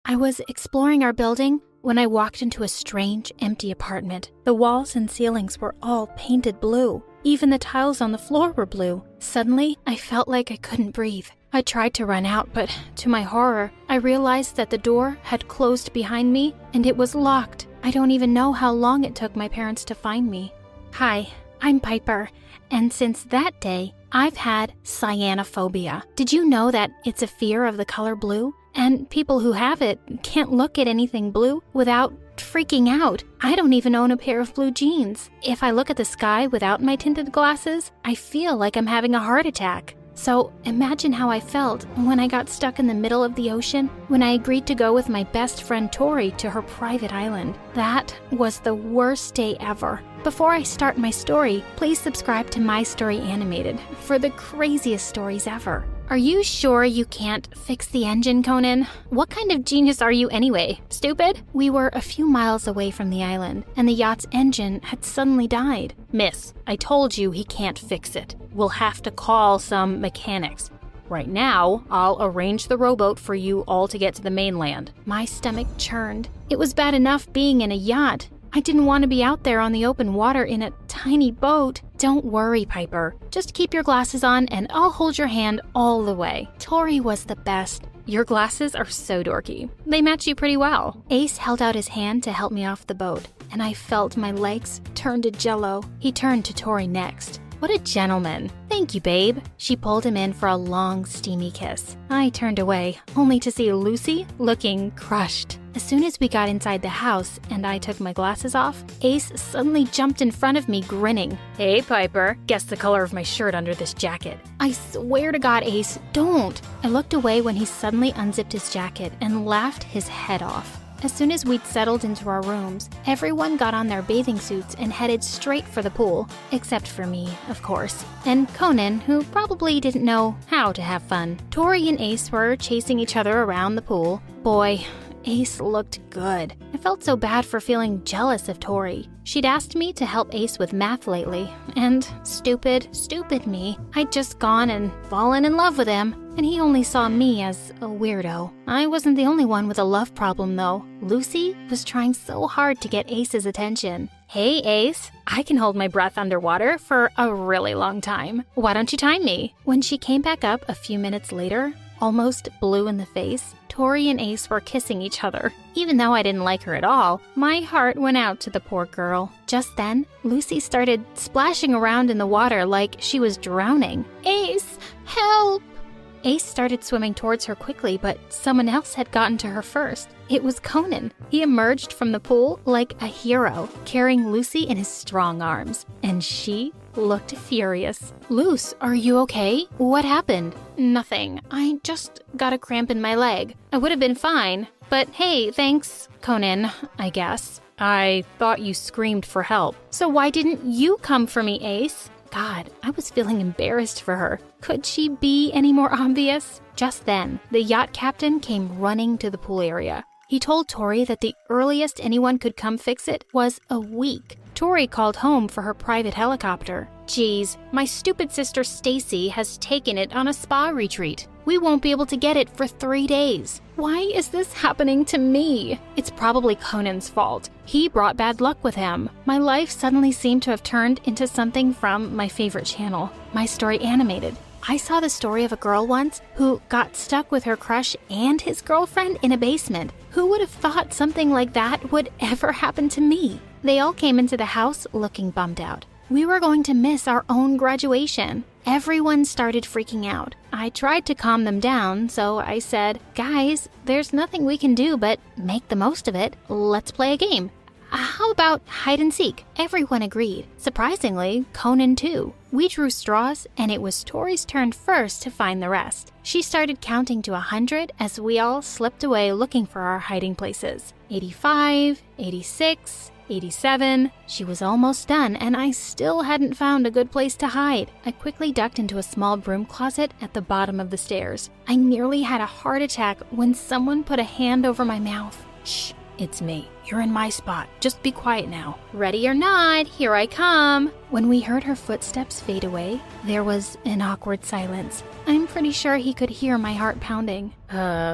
I was exploring our building when I walked into a strange, empty apartment. The walls and ceilings were all painted blue. Even the tiles on the floor were blue. Suddenly, I felt like I couldn't breathe. I tried to run out, but to my horror, I realized that the door had closed behind me and it was locked. I don't even know how long it took my parents to find me. Hi, I'm Piper, and since that day, I've had cyanophobia. Did you know that it's a fear of the color blue? And people who have it can't look at anything blue without freaking out. I don't even own a pair of blue jeans. If I look at the sky without my tinted glasses, I feel like I'm having a heart attack. So imagine how I felt when I got stuck in the middle of the ocean when I agreed to go with my best friend Tori to her private island. That was the worst day ever. Before I start my story, please subscribe to My Story Animated for the craziest stories ever. Are you sure you can't fix the engine, Conan? What kind of genius are you anyway? Stupid? We were a few miles away from the island, and the yacht's engine had suddenly died. Miss, I told you he can't fix it. We'll have to call some mechanics. Right now, I'll arrange the rowboat for you all to get to the mainland. My stomach churned. It was bad enough being in a yacht. I didn't want to be out there on the open water in a tiny boat. Don't worry, Piper. Just keep your glasses on and I'll hold your hand all the way. Tori was the best. Your glasses are so dorky. They match you pretty well. Ace held out his hand to help me off the boat, and I felt my legs turn to jello. He turned to Tori next. What a gentleman. Thank you, babe. She pulled him in for a long, steamy kiss. I turned away, only to see Lucy looking crushed. As soon as we got inside the house and I took my glasses off, Ace suddenly jumped in front of me, grinning. Hey, Piper, guess the color of my shirt under this jacket. I swear to God, Ace, don't. I looked away when he suddenly unzipped his jacket and laughed his head off. As soon as we'd settled into our rooms, everyone got on their bathing suits and headed straight for the pool, except for me, of course, and Conan, who probably didn't know how to have fun. Tori and Ace were chasing each other around the pool. Boy, Ace looked good. I felt so bad for feeling jealous of Tori. She'd asked me to help Ace with math lately, and stupid me, I'd just gone and fallen in love with him, and he only saw me as a weirdo. I wasn't the only one with a love problem, though. Lucy was trying so hard to get Ace's attention. Hey, Ace, I can hold my breath underwater for a really long time. Why don't you time me? When she came back up a few minutes later, almost blue in the face, Tori and Ace were kissing each other. Even though I didn't like her at all, my heart went out to the poor girl. Just then, Lucy started splashing around in the water like she was drowning. Ace, help! Ace started swimming towards her quickly, but someone else had gotten to her first. It was Conan. He emerged from the pool like a hero, carrying Lucy in his strong arms, and she looked furious. Luce, are you okay? What happened? Nothing. I just got a cramp in my leg. I would have been fine, but hey, thanks, Conan, I guess. I thought you screamed for help. So why didn't you come for me, Ace? God, I was feeling embarrassed for her. Could she be any more obvious? Just then, the yacht captain came running to the pool area. He told Tori that the earliest anyone could come fix it was a week. Tori called home for her private helicopter. Geez, my stupid sister Stacy has taken it on a spa retreat. We won't be able to get it for 3 days. Why is this happening to me? It's probably Conan's fault. He brought bad luck with him. My life suddenly seemed to have turned into something from my favorite channel, My Story Animated. I saw the story of a girl once who got stuck with her crush and his girlfriend in a basement. Who would have thought something like that would ever happen to me? They all came into the house looking bummed out. We were going to miss our own graduation. Everyone started freaking out. I tried to calm them down, so I said, guys, there's nothing we can do but make the most of it. Let's play a game. How about hide and seek? Everyone agreed. Surprisingly, Conan too. We drew straws, and it was Tori's turn first to find the rest. She started counting to 100 as we all slipped away looking for our hiding places. 85, 86, 87. She was almost done, and I still hadn't found a good place to hide. I quickly ducked into a small broom closet at the bottom of the stairs. I nearly had a heart attack when someone put a hand over my mouth. Shh. It's me. You're in my spot. Just be quiet now. Ready or not, here I come. When we heard her footsteps fade away, there was an awkward silence. I'm pretty sure he could hear my heart pounding.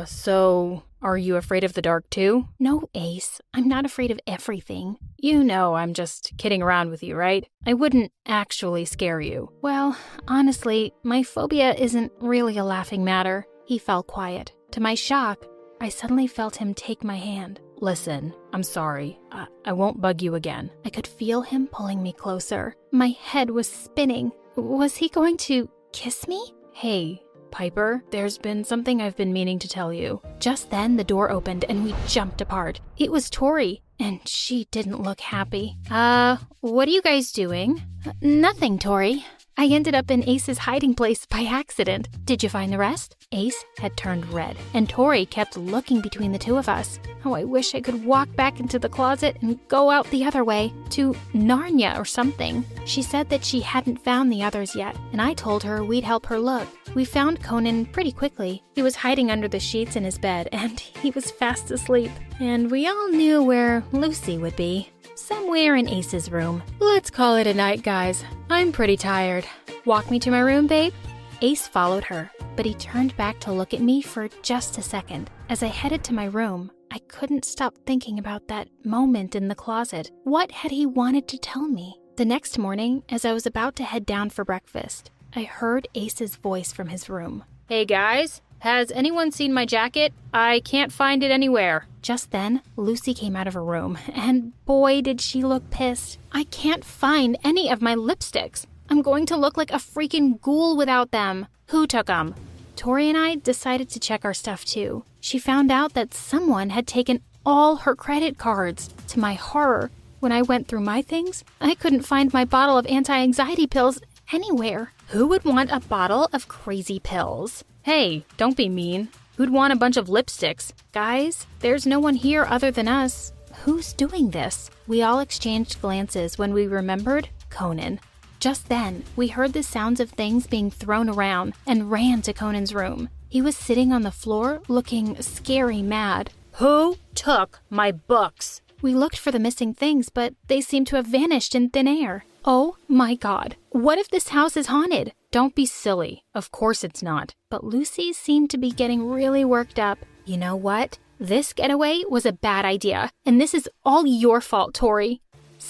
So Are you afraid of the dark too? No, Ace. I'm not afraid of everything. You know I'm just kidding around with you, right? I wouldn't actually scare you. Well, honestly, my phobia isn't really a laughing matter. He fell quiet. To my shock, I suddenly felt him take my hand. Listen, I'm sorry. I won't bug you again. I could feel him pulling me closer. My head was spinning. Was he going to kiss me? Hey, Piper, there's been something I've been meaning to tell you. Just then, the door opened and we jumped apart. It was Tori, and she didn't look happy. What are you guys doing? Nothing, Tori. I ended up in Ace's hiding place by accident. Did you find the rest? Ace had turned red, and Tori kept looking between the two of us. Oh, I wish I could walk back into the closet and go out the other way, to Narnia or something. She said that she hadn't found the others yet, and I told her we'd help her look. We found Conan pretty quickly. He was hiding under the sheets in his bed, and he was fast asleep. And we all knew where Lucy would be. Somewhere in Ace's room. Let's call it a night, guys. I'm pretty tired. Walk me to my room, babe? Ace followed her, but he turned back to look at me for just a second. As I headed to my room, I couldn't stop thinking about that moment in the closet. What had he wanted to tell me? The next morning, as I was about to head down for breakfast, I heard Ace's voice from his room. Hey guys, has anyone seen my jacket? I can't find it anywhere. Just then, Lucy came out of her room, and boy did she look pissed. I can't find any of my lipsticks. I'm going to look like a freaking ghoul without them. Who took them? Tori and I decided to check our stuff too. She found out that someone had taken all her credit cards. To my horror, when I went through my things, I couldn't find my bottle of anti-anxiety pills anywhere. Who would want a bottle of crazy pills? Hey, don't be mean. Who'd want a bunch of lipsticks? Guys, there's no one here other than us. Who's doing this? We all exchanged glances when we remembered Conan. Just then, we heard the sounds of things being thrown around and ran to Conan's room. He was sitting on the floor looking scary mad. Who took my books? We looked for the missing things, but they seemed to have vanished in thin air. Oh my God, what if this house is haunted? Don't be silly. Of course it's not. But Lucy seemed to be getting really worked up. You know what? This getaway was a bad idea, and this is all your fault, Tori.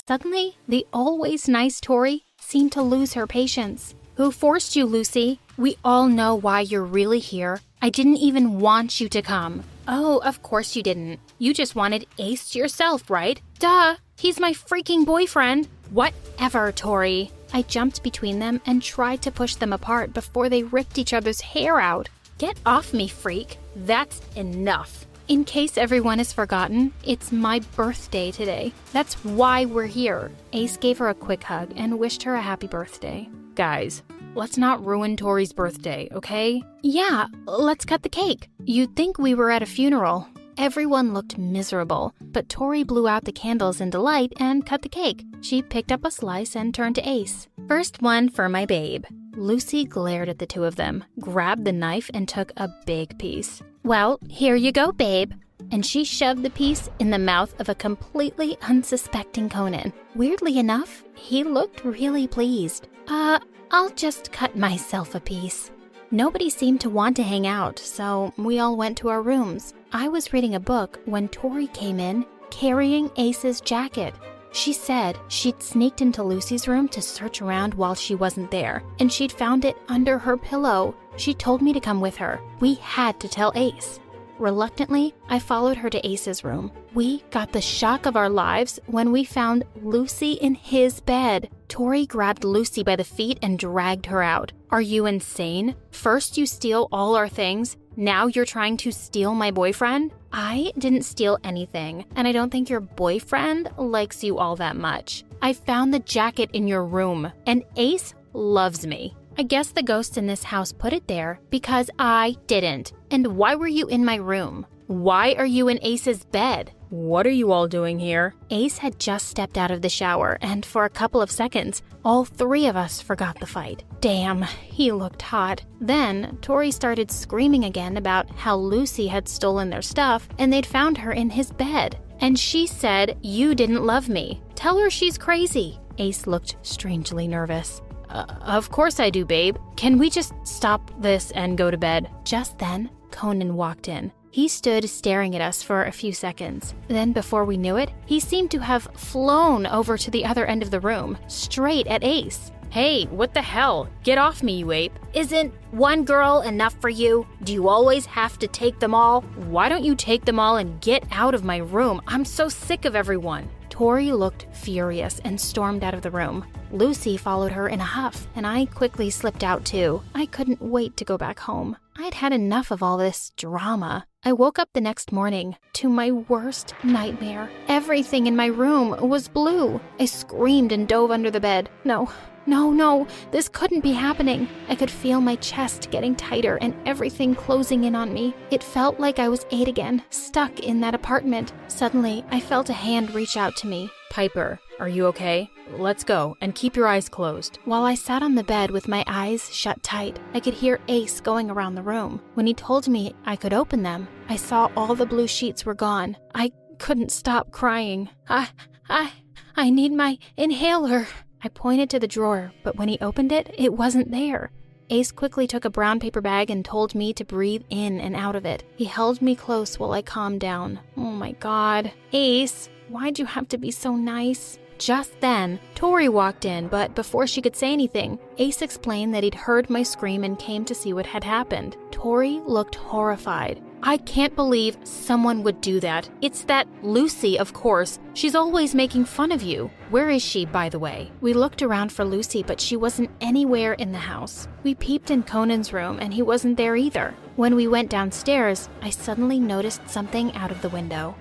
Suddenly, the always nice Tori seemed to lose her patience. Who forced you, Lucy? We all know why you're really here. I didn't even want you to come. Oh, of course you didn't. You just wanted Ace yourself, right? Duh, he's my freaking boyfriend. Whatever, Tori. I jumped between them and tried to push them apart before they ripped each other's hair out. Get off me, freak. That's enough. In case everyone has forgotten, it's my birthday today. That's why we're here. Ace gave her a quick hug and wished her a happy birthday. Guys, let's not ruin Tori's birthday, okay? Yeah, let's cut the cake. You'd think we were at a funeral. Everyone looked miserable, but Tori blew out the candles in delight and cut the cake. She picked up a slice and turned to Ace. First one for my babe. Lucy glared at the two of them, grabbed the knife, and took a big piece. Well, here you go, babe. And she shoved the piece in the mouth of a completely unsuspecting Conan. Weirdly enough, he looked really pleased. I'll just cut myself a piece. Nobody seemed to want to hang out, so we all went to our rooms. I was reading a book when Tori came in, carrying Ace's jacket. She said she'd sneaked into Lucy's room to search around while she wasn't there, and she'd found it under her pillow. She told me to come with her. We had to tell Ace. Reluctantly, I followed her to Ace's room. We got the shock of our lives when we found Lucy in his bed. Tori grabbed Lucy by the feet and dragged her out. Are you insane? First you steal all our things, now you're trying to steal my boyfriend? I didn't steal anything, and I don't think your boyfriend likes you all that much. I found the jacket in your room, and Ace loves me. I guess the ghost in this house put it there because I didn't. And why were you in my room? Why are you in Ace's bed? What are you all doing here? Ace had just stepped out of the shower, and for a couple of seconds, all three of us forgot the fight. Damn, he looked hot. Then, Tori started screaming again about how Lucy had stolen their stuff and they'd found her in his bed. And she said, "You didn't love me. Tell her she's crazy." Ace looked strangely nervous. Of course I do, babe. Can we just stop this and go to bed? Just then, Conan walked in. He stood staring at us for a few seconds. Then before we knew it, he seemed to have flown over to the other end of the room, straight at Ace. Hey, what the hell? Get off me, you ape. Isn't one girl enough for you? Do you always have to take them all? Why don't you take them all and get out of my room? I'm so sick of everyone. Tori looked furious and stormed out of the room. Lucy followed her in a huff, and I quickly slipped out too. I couldn't wait to go back home. I'd had enough of all this drama. I woke up the next morning to my worst nightmare. Everything in my room was blue. I screamed and dove under the bed. No, this couldn't be happening. I could feel my chest getting tighter and everything closing in on me. It felt like I was 8 again, stuck in that apartment. Suddenly, I felt a hand reach out to me. Piper, are you okay? Let's go, and keep your eyes closed. While I sat on the bed with my eyes shut tight, I could hear Ace going around the room. When he told me I could open them, I saw all the blue sheets were gone. I couldn't stop crying. I need my inhaler. I pointed to the drawer, but when he opened it, it wasn't there. Ace quickly took a brown paper bag and told me to breathe in and out of it. He held me close while I calmed down. Oh my God. Ace, why'd you have to be so nice? Just then, Tori walked in, but before she could say anything, Ace explained that he'd heard my scream and came to see what had happened. Tori looked horrified. I can't believe someone would do that. It's that Lucy, of course. She's always making fun of you. Where is she, by the way? We looked around for Lucy, but she wasn't anywhere in the house. We peeped in Conan's room, and he wasn't there either. When we went downstairs, I suddenly noticed something out of the window.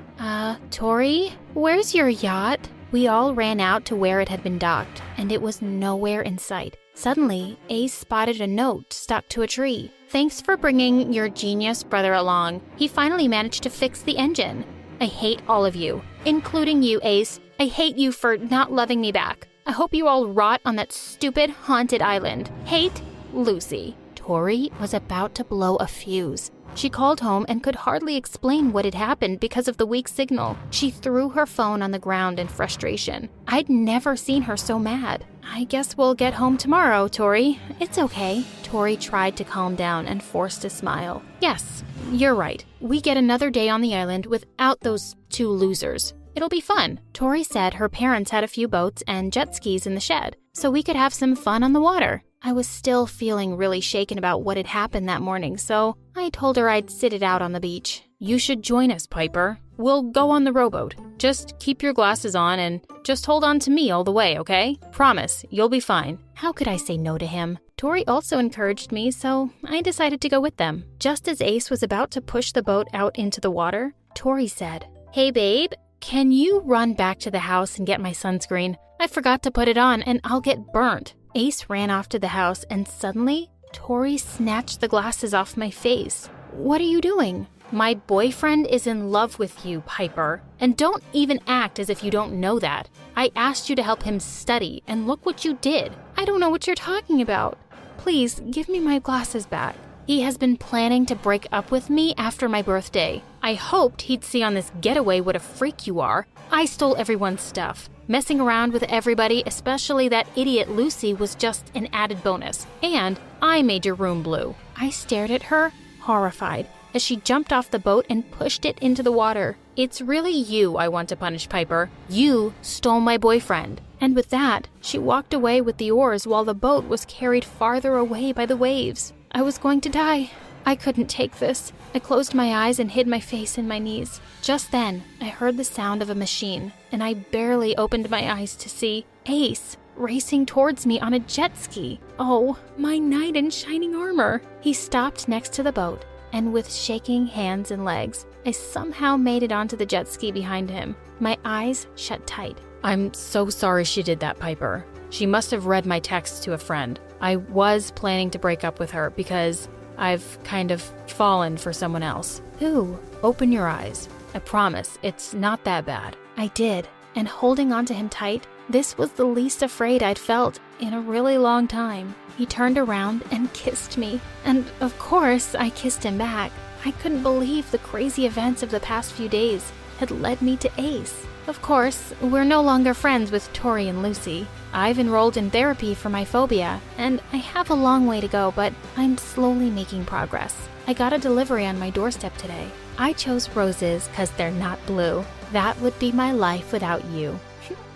Tori? Where's your yacht? We all ran out to where it had been docked, and it was nowhere in sight. Suddenly, Ace spotted a note stuck to a tree. Thanks for bringing your genius brother along. He finally managed to fix the engine. I hate all of you, including you, Ace. I hate you for not loving me back. I hope you all rot on that stupid haunted island. Hate, Lucy. Tori was about to blow a fuse. She called home and could hardly explain what had happened because of the weak signal. She threw her phone on the ground in frustration. I'd never seen her so mad. I guess we'll get home tomorrow, Tori. It's okay. Tori tried to calm down and forced a smile. Yes, you're right. We get another day on the island without those 2 losers. It'll be fun. Tori said her parents had a few boats and jet skis in the shed, so we could have some fun on the water. I was still feeling really shaken about what had happened that morning, so I told her I'd sit it out on the beach. You should join us, Piper. We'll go on the rowboat. Just keep your glasses on and just hold on to me all the way, okay? Promise, you'll be fine. How could I say no to him? Tori also encouraged me, so I decided to go with them. Just as Ace was about to push the boat out into the water, Tori said, "Hey babe, can you run back to the house and get my sunscreen? I forgot to put it on and I'll get burnt." Ace ran off to the house and suddenly, Tori snatched the glasses off my face. What are you doing? My boyfriend is in love with you, Piper. And don't even act as if you don't know that. I asked you to help him study, and look what you did. I don't know what you're talking about. Please, give me my glasses back. He has been planning to break up with me after my birthday. I hoped he'd see on this getaway what a freak you are. I stole everyone's stuff. Messing around with everybody, especially that idiot Lucy, was just an added bonus. And I made your room blue. I stared at her, horrified, as she jumped off the boat and pushed it into the water. It's really you I want to punish, Piper. You stole my boyfriend. And with that, she walked away with the oars while the boat was carried farther away by the waves. I was going to die. I couldn't take this. I closed my eyes and hid my face in my knees. Just then, I heard the sound of a machine, and I barely opened my eyes to see Ace racing towards me on a jet ski. Oh, my knight in shining armor. He stopped next to the boat, and with shaking hands and legs, I somehow made it onto the jet ski behind him. My eyes shut tight. I'm so sorry she did that, Piper. She must have read my text to a friend. I was planning to break up with her because I've kind of fallen for someone else. Who? Open your eyes. I promise, it's not that bad. I did, and holding onto him tight, this was the least afraid I'd felt in a really long time. He turned around and kissed me, and of course I kissed him back. I couldn't believe the crazy events of the past few days. had led me to Ace. Of course, we're no longer friends with Tori and Lucy. I've enrolled in therapy for my phobia, and I have a long way to go, but I'm slowly making progress. I got a delivery on my doorstep today. I chose roses because they're not blue. That would be my life without you.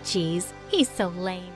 Jeez, he's so lame.